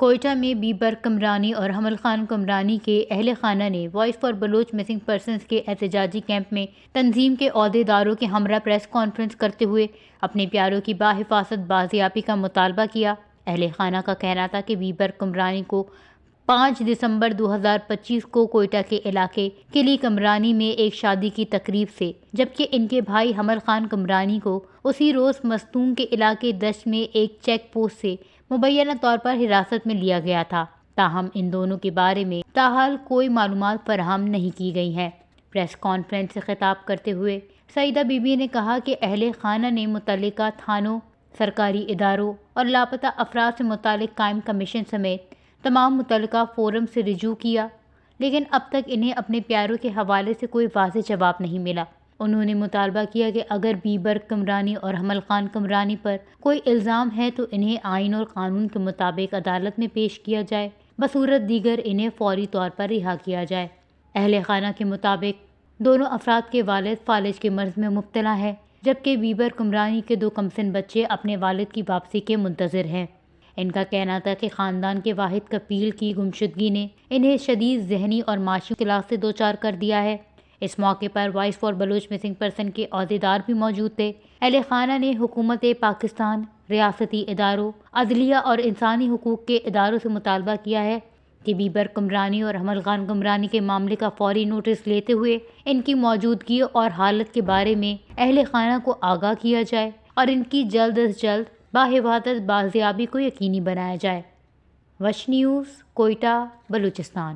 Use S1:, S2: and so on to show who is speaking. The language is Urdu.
S1: کوئٹہ میں بیبر کمرانی اور حمل خان کمرانی کے اہل خانہ نے voice for Baloch missing persons کے احتجاجی کیمپ میں تنظیم کے عہدیداروں کے ہمراہ پریس کانفرنس کرتے ہوئے اپنے پیاروں کی باحفاظت بازیابی کا مطالبہ کیا۔ اہل خانہ کا کہنا تھا کہ بیبر کمرانی کو 5 دسمبر 2025 کو کوئٹہ کے علاقے قلی کمرانی میں ایک شادی کی تقریب سے، جبکہ ان کے بھائی حمل خان کمرانی کو اسی روز مستونگ کے علاقے دشت میں ایک چیک پوسٹ سے مبینہ طور پر حراست میں لیا گیا تھا، تاہم ان دونوں کے بارے میں تاحال کوئی معلومات فراہم نہیں کی گئی ہیں۔ پریس کانفرنس سے خطاب کرتے ہوئے سعیدہ بی بی نے کہا کہ اہل خانہ نے متعلقہ تھانوں، سرکاری اداروں اور لاپتہ افراد سے متعلق قائم کمیشن سمیت تمام متعلقہ فورم سے رجوع کیا، لیکن اب تک انہیں اپنے پیاروں کے حوالے سے کوئی واضح جواب نہیں ملا۔ انہوں نے مطالبہ کیا کہ اگر بیبر کمرانی اور حمل خان کمرانی پر کوئی الزام ہے تو انہیں آئین اور قانون کے مطابق عدالت میں پیش کیا جائے، بصورت دیگر انہیں فوری طور پر رہا کیا جائے۔ اہل خانہ کے مطابق دونوں افراد کے والد فالج کے مرض میں مبتلا ہیں، جبکہ بیبر کمرانی کے 2 کمسن بچے اپنے والد کی واپسی کے منتظر ہیں۔ ان کا کہنا تھا کہ خاندان کے واحد کفیل کی گمشدگی نے انہیں شدید ذہنی اور معاشی اختلال سے دوچار کر دیا ہے۔ اس موقع پر voice for Baloch missing person کے عہدیدار بھی موجود تھے۔ اہل خانہ نے حکومت پاکستان، ریاستی اداروں، عدلیہ اور انسانی حقوق کے اداروں سے مطالبہ کیا ہے کہ بیبر کمرانی اور حمل خان کمرانی کے معاملے کا فوری نوٹس لیتے ہوئے ان کی موجودگی اور حالت کے بارے میں اہل خانہ کو آگاہ کیا جائے اور ان کی جلد از جلد باحفاظت بازیابی کو یقینی بنایا جائے۔ وش نیوز، کوئٹہ، بلوچستان۔